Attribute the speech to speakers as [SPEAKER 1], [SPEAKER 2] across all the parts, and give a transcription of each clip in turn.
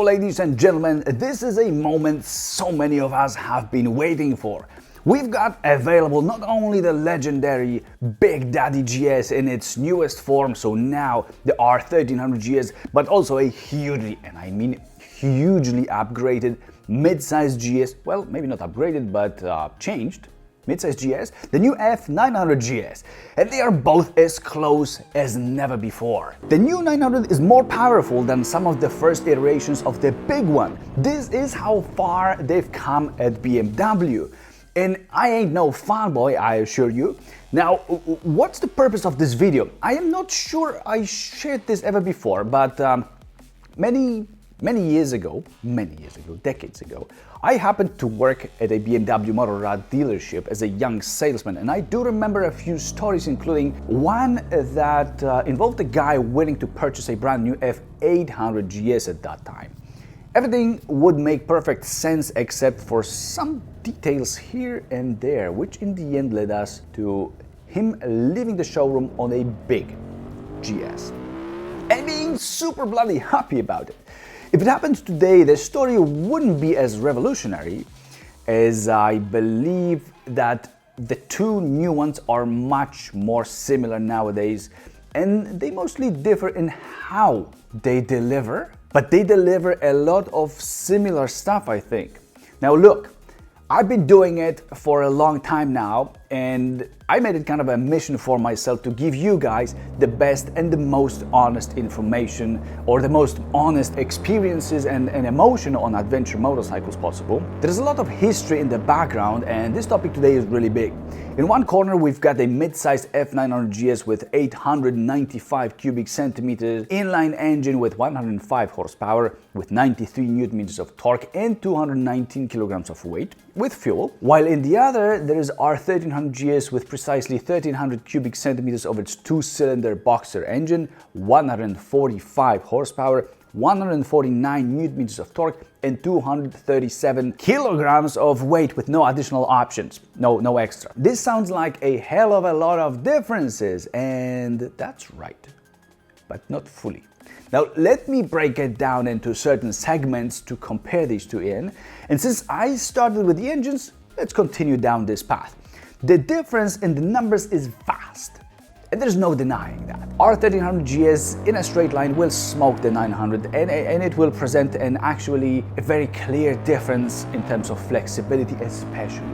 [SPEAKER 1] So ladies and gentlemen, this is a moment so many of us have been waiting for. We've got available not only the legendary Big Daddy GS in its newest form, so now the R1300 GS, but also a hugely, and I mean hugely upgraded mid-size GS, well, maybe not upgraded, but changed. Mid-size GS, the new F900 GS, and they are both as close as never before. The new 900 is more powerful than some of the first iterations of the big one. This is how far they've come at BMW. And I ain't no fanboy, I assure you. Now, what's the purpose of this video? I am not sure I shared this ever before, but many years ago, decades ago, I happened to work at a BMW Motorrad dealership as a young salesman, and I do remember a few stories, including one that involved a guy willing to purchase a brand new F800 GS at that time. Everything would make perfect sense except for some details here and there, which in the end led us to him leaving the showroom on a big GS and being super bloody happy about it. If it happened today, the story wouldn't be as revolutionary, as I believe that the two new ones are much more similar nowadays, and they mostly differ in how they deliver, but they deliver a lot of similar stuff, I think. Now look, I've been doing it for a long time now, and I made it kind of a mission for myself to give you guys the best and the most honest information, or the most honest experiences and emotion on adventure motorcycles possible. There's a lot of history in the background, and this topic today is really big. In one corner we've got a mid-sized F900 GS with 895 cubic centimeters, inline engine with 105 horsepower, with 93 Newton meters of torque and 219 kilograms of weight, with fuel, while in the other there is R1300 GS with precisely 1300 cubic centimeters of its two-cylinder boxer engine, 145 horsepower, 149 Newton meters of torque and 237 kilograms of weight with no additional options, no extra. This sounds like a hell of a lot of differences, and that's right, but not fully. Now let me break it down into certain segments to compare these two in, and since I started with the engines, let's continue down this path. The difference in the numbers is vast, and there's no denying that. R1300 GS in a straight line will smoke the 900, and it will present a very clear difference in terms of flexibility especially.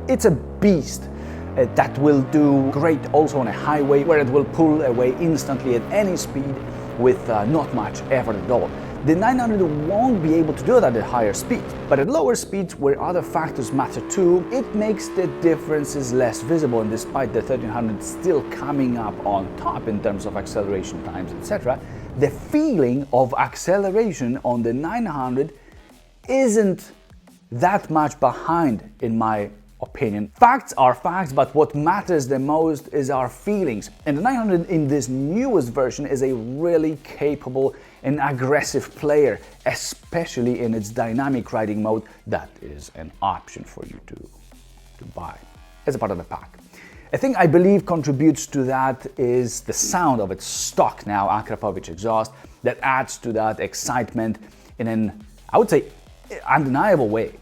[SPEAKER 1] It's a beast that will do great also on a highway, where it will pull away instantly at any speed with not much effort at all. The 900 won't be able to do that at higher speeds, but at lower speeds, where other factors matter too, it makes the differences less visible, and despite the 1300 still coming up on top in terms of acceleration times, etc., the feeling of acceleration on the 900 isn't that much behind, in my opinion. Facts are facts, but what matters the most is our feelings. And the 900 in this newest version is a really capable and aggressive player, especially in its dynamic riding mode that is an option for you to buy as a part of the pack. A thing I believe contributes to that is the sound of its stock now Akrapovic exhaust that adds to that excitement in an, I would say, undeniable way.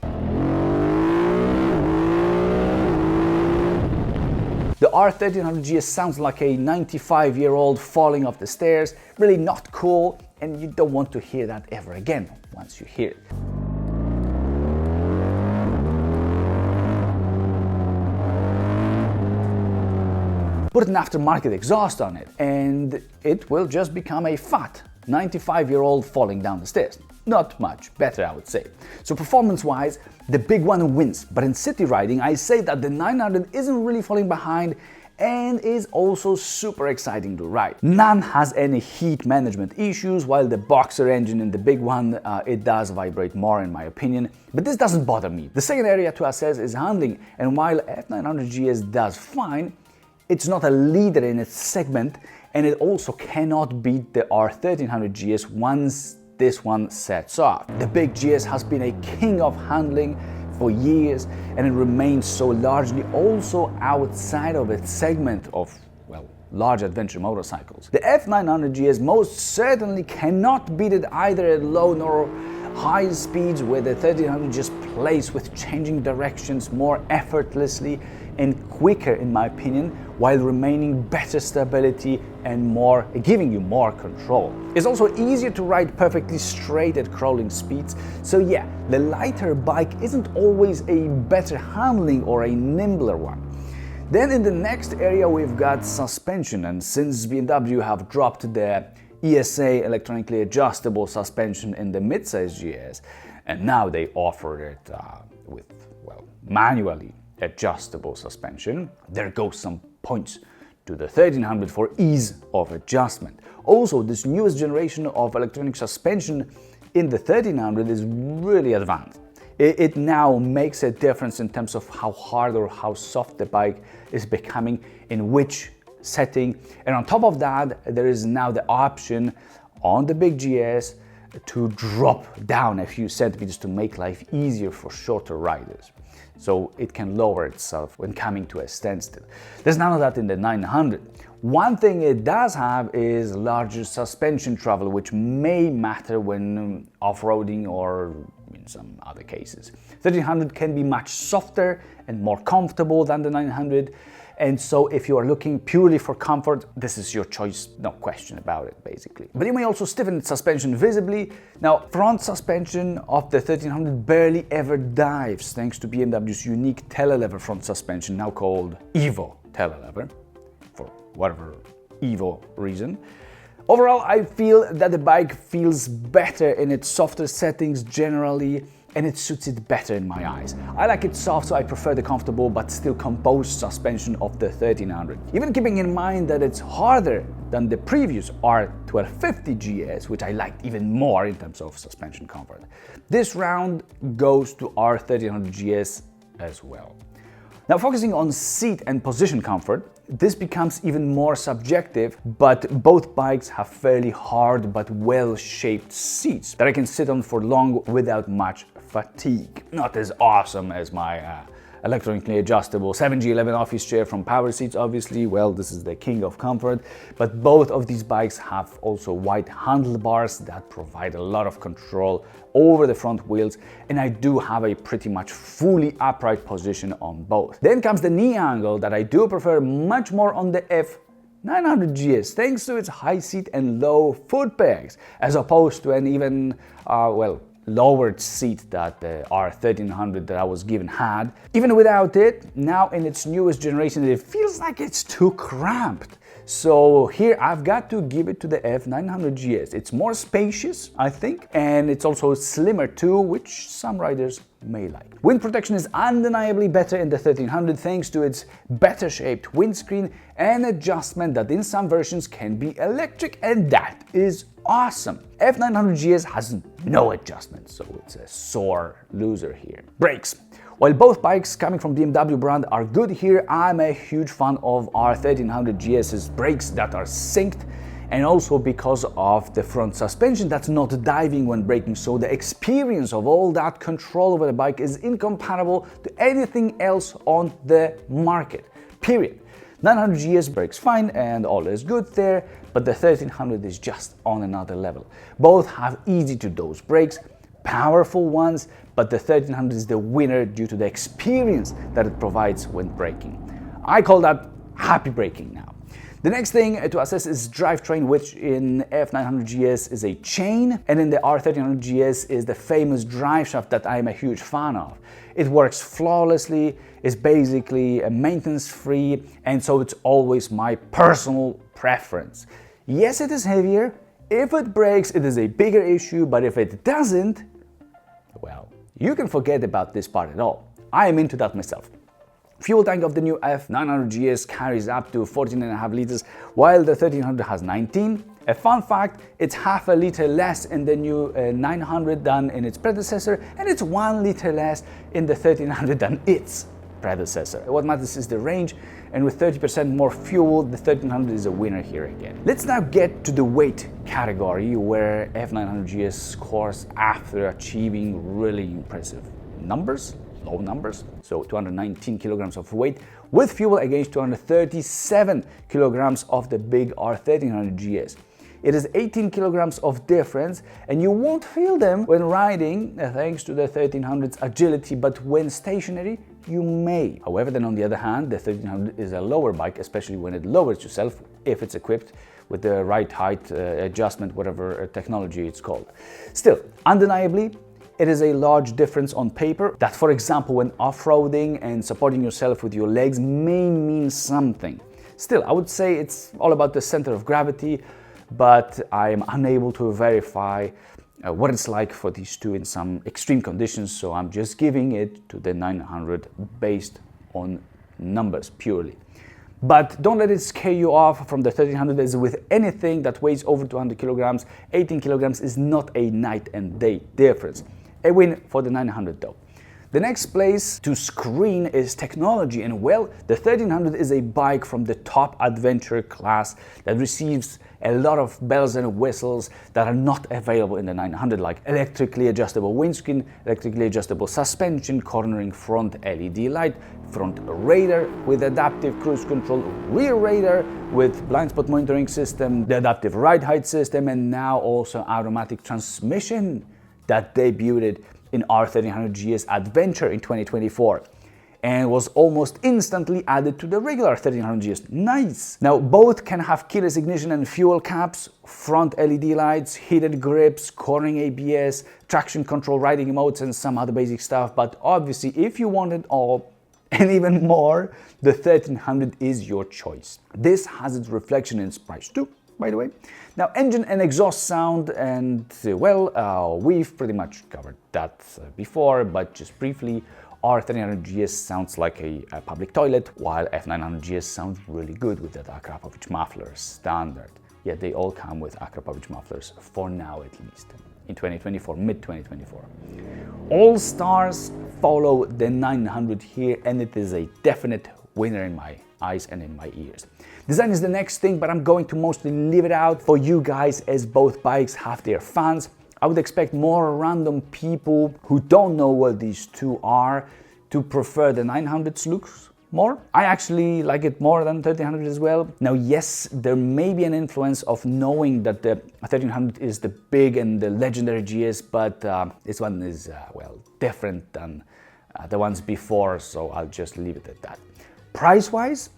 [SPEAKER 1] The R1300 GS sounds like a 95-year-old falling off the stairs, really not cool, and you don't want to hear that ever again once you hear it. Put an aftermarket exhaust on it, and it will just become a fat 95-year-old falling down the stairs. Not much better, I would say. So performance-wise, the big one wins, but in city riding, I say that the 900 isn't really falling behind and is also super exciting to ride. None has any heat management issues, while the boxer engine in the big one, it does vibrate more in my opinion, but this doesn't bother me. The second area to assess is handling, and while F900 GS does fine, it's not a leader in its segment, and it also cannot beat the R1300 GS once this one sets off. The big GS has been a king of handling for years, and it remains so largely also outside of its segment of, well, large adventure motorcycles. The F900 GS most certainly cannot beat it either at low nor high speeds where the 1300 just plays with changing directions more effortlessly and quicker, in my opinion, while remaining better stability and giving you more control. It's also easier to ride perfectly straight at crawling speeds, so yeah, the lighter bike isn't always a better handling or a nimbler one. Then in the next area we've got suspension, and since BMW have dropped the ESA electronically adjustable suspension in the midsize GS, and now they offer it with, well, manually adjustable suspension, there goes some points to the 1300 for ease of adjustment. Also, this newest generation of electronic suspension in the 1300 is really advanced. It now makes a difference in terms of how hard or how soft the bike is becoming in which setting, and on top of that there is now the option on the big GS to drop down a few centimeters to make life easier for shorter riders, so it can lower itself when coming to a standstill. There's none of that in the 900. One thing it does have is larger suspension travel, which may matter when off-roading or in some other cases. 1300 can be much softer and more comfortable than the 900, and so if you are looking purely for comfort, this is your choice, no question about it, basically. But you may also stiffen its suspension visibly. Now, front suspension of the 1300 barely ever dives thanks to BMW's unique telelever front suspension, now called Evo telelever, for whatever Evo reason. Overall, I feel that the bike feels better in its softer settings generally, and it suits it better in my eyes. I like it soft, so I prefer the comfortable but still composed suspension of the 1300. Even keeping in mind that it's harder than the previous R1250 GS, which I liked even more in terms of suspension comfort. This round goes to R1300 GS as well. Now, focusing on seat and position comfort, this becomes even more subjective, but both bikes have fairly hard but well-shaped seats that I can sit on for long without much fatigue. Not as awesome as my electronically adjustable 7G11 office chair from Power Seats, obviously. Well, this is the king of comfort, but both of these bikes have also wide handlebars that provide a lot of control over the front wheels, and I do have a pretty much fully upright position on both. Then comes the knee angle that I do prefer much more on the F900 GS, thanks to its high seat and low foot pegs, as opposed to an even, lowered seat that the R1300 that I was given had. Even without it, now in its newest generation, it feels like it's too cramped. So here I've got to give it to the F900 GS. It's more spacious, I think, and it's also slimmer too, which some riders may like. Wind protection is undeniably better in the 1300 thanks to its better shaped windscreen and adjustment that in some versions can be electric, and that is awesome. F900 GS has no adjustment, so it's a sore loser here. Brakes. While both bikes coming from BMW brand are good here, I'm a huge fan of R1300 GS's brakes that are synced, and also because of the front suspension that's not diving when braking, so the experience of all that control over the bike is incomparable to anything else on the market, period. 900 GS brakes fine and all is good there, but the 1300 is just on another level. Both have easy to dose brakes, powerful ones, but the 1300 is the winner due to the experience that it provides when braking. I call that happy braking now. The next thing to assess is drivetrain, which in F900 GS is a chain, and in the R1300 GS is the famous driveshaft that I'm a huge fan of. It works flawlessly, is basically maintenance-free, and so it's always my personal preference. Yes, it is heavier. If it breaks, it is a bigger issue, but if it doesn't, well, you can forget about this part at all. I am into that myself. Fuel tank of the new F900 GS carries up to 14.5 liters, while the 1300 has 19. A fun fact, it's half a liter less in the new 900 than in its predecessor, and it's 1 liter less in the 1300 than its predecessor. What matters is the range, and with 30% more fuel, the 1300 is a winner here again. Let's now get to the weight category, where F900 GS scores after achieving really impressive numbers. Low numbers, so 219 kilograms of weight with fuel against 237 kilograms of the big R1300 GS. It is 18 kilograms of difference, and you won't feel them when riding thanks to the 1300's agility, but when stationary, you may. However, then on the other hand, the 1300 is a lower bike, especially when it lowers yourself, if it's equipped with the right height adjustment, whatever technology it's called. Still, undeniably, it is a large difference on paper that, for example, when off-roading and supporting yourself with your legs may mean something. Still, I would say it's all about the center of gravity, but I'm unable to verify what it's like for these two in some extreme conditions, so I'm just giving it to the 900 based on numbers purely. But don't let it scare you off from the 1300, as with anything that weighs over 200 kilograms, 18 kilograms is not a night and day difference. A win for the 900 though. The next place to screen is technology, and well, the 1300 is a bike from the top adventure class that receives a lot of bells and whistles that are not available in the 900, like electrically adjustable windscreen, electrically adjustable suspension, cornering front LED light, front radar with adaptive cruise control, rear radar with blind spot monitoring system, the adaptive ride height system, and now also automatic transmission that debuted in R1300 GS Adventure in 2024 and was almost instantly added to the regular 1300 GS. Nice! Now both can have keyless ignition and fuel caps, front LED lights, heated grips, cornering ABS, traction control, riding modes, and some other basic stuff, but obviously if you want it all and even more, the 1300 is your choice. This has its reflection in its price too, by the way. Now, engine and exhaust sound, and well, we've pretty much covered that before, but just briefly, R1300 GS sounds like a public toilet, while F900 GS sounds really good with that Akrapovic muffler standard. Yet they all come with Akrapovic mufflers, for now at least, in 2024, mid-2024. All stars follow the 900 here, and it is a definite winner in my eyes and in my ears. Design is the next thing, but I'm going to mostly leave it out for you guys, as both bikes have their fans. I would expect more random people who don't know what these two are to prefer the 900's looks more. I actually like it more than 1300 as well. Now, yes, there may be an influence of knowing that the 1300 is the big and the legendary GS, but this one is, well, different than the ones before, so I'll just leave it at that. Price-wise,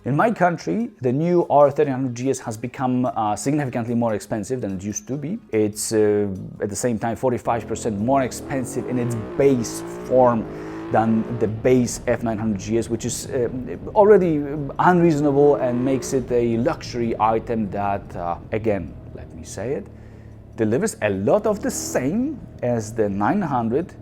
[SPEAKER 1] in my country, the new R1300 GS has become significantly more expensive than it used to be. It's at the same time 45% more expensive in its base form than the base F900 GS, which is already unreasonable and makes it a luxury item that, again, let me say it, delivers a lot of the same as the 900,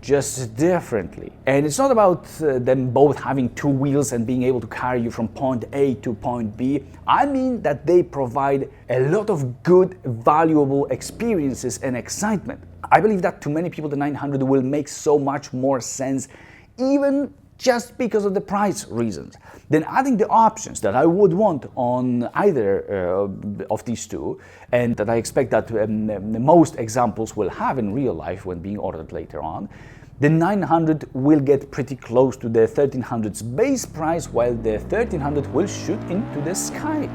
[SPEAKER 1] just differently. And it's not about them both having two wheels and being able to carry you from point A to point B. I mean that they provide a lot of good, valuable experiences and excitement. I believe that to many people the 900 will make so much more sense, even just because of the price reasons. Then adding the options that I would want on either of these two, and that I expect that most examples will have in real life when being ordered later on, the 900 will get pretty close to the 1300's base price, while the 1300 will shoot into the sky.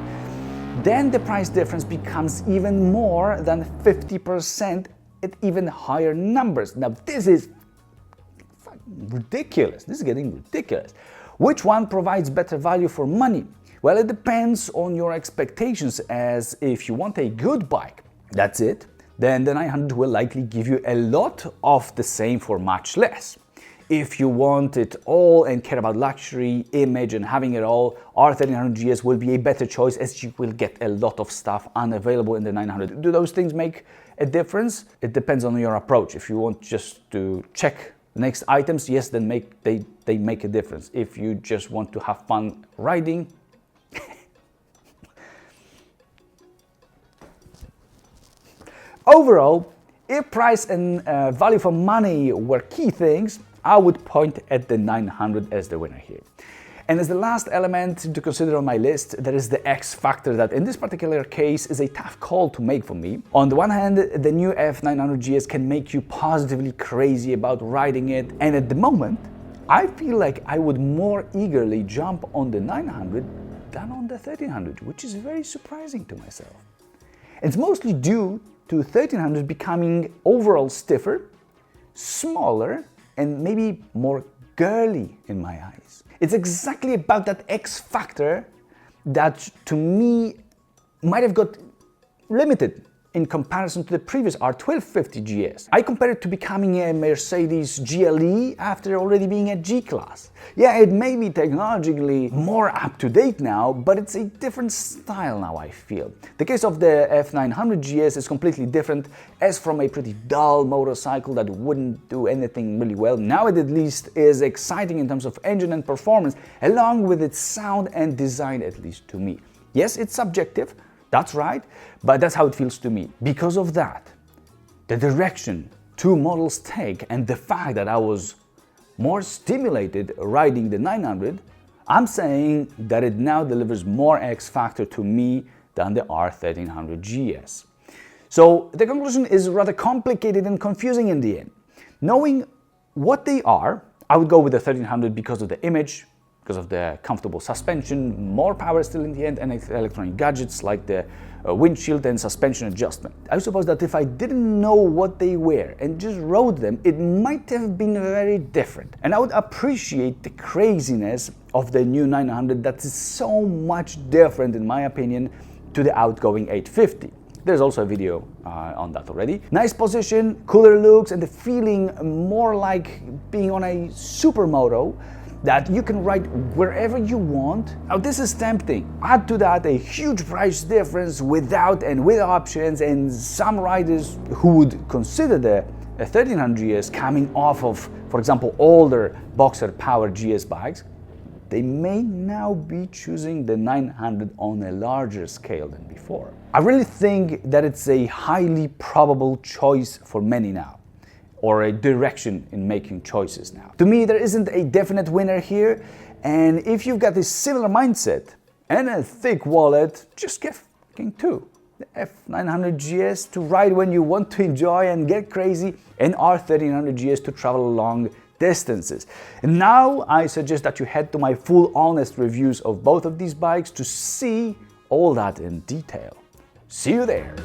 [SPEAKER 1] Then the price difference becomes even more than 50% at even higher numbers. Now this is ridiculous. This is getting ridiculous. Which one provides better value for money? Well, it depends on your expectations, as if you want a good bike, that's it, then the 900 will likely give you a lot of the same for much less. If you want it all and care about luxury, image, and having it all, R1300 GS will be a better choice, as you will get a lot of stuff unavailable in the 900. Do those things make a difference? It depends on your approach. If you want just to check the next items, yes, then they make a difference. If you just want to have fun riding, overall, if price and value for money were key things, I would point at the 900 as the winner here. And as the last element to consider on my list, there is the X factor that in this particular case is a tough call to make for me. On the one hand, the new F900 GS can make you positively crazy about riding it, and at the moment, I feel like I would more eagerly jump on the 900 than on the 1300, which is very surprising to myself. It's mostly due to 1300 becoming overall stiffer, smaller, and maybe more girly in my eyes. It's exactly about that X factor that to me might have got limited in comparison to the previous R1250 GS. I compare it to becoming a Mercedes GLE after already being a G-Class. Yeah, it may be technologically more up-to-date now, but it's a different style now, I feel. The case of the F900 GS is completely different, as from a pretty dull motorcycle that wouldn't do anything really well. Now it at least is exciting in terms of engine and performance, along with its sound and design, at least to me. Yes, it's subjective, that's right, but that's how it feels to me. Because of that, the direction two models take and the fact that I was more stimulated riding the 900, I'm saying that it now delivers more X factor to me than the R1300 GS. So the conclusion is rather complicated and confusing in the end. Knowing what they are, I would go with the 1300 because of the image, because of the comfortable suspension, more power still in the end, and electronic gadgets like the windshield and suspension adjustment. I suppose that if I didn't know what they were and just rode them, it might have been very different. And I would appreciate the craziness of the new 900 that is so much different, in my opinion, to the outgoing 850. There's also a video on that already. Nice position, cooler looks, and the feeling more like being on a supermoto that you can ride wherever you want. Now this is tempting. Add to that a huge price difference without and with options, and some riders who would consider the 1300 GS coming off of, for example, older boxer power GS bikes, they may now be choosing the 900 on a larger scale than before. I really think that it's a highly probable choice for many now, or a direction in making choices now. To me, there isn't a definite winner here, and if you've got a similar mindset and a thick wallet, just get fucking two. The F900 GS to ride when you want to enjoy and get crazy, and R1300 GS to travel long distances. And now I suggest that you head to my full honest reviews of both of these bikes to see all that in detail. See you there.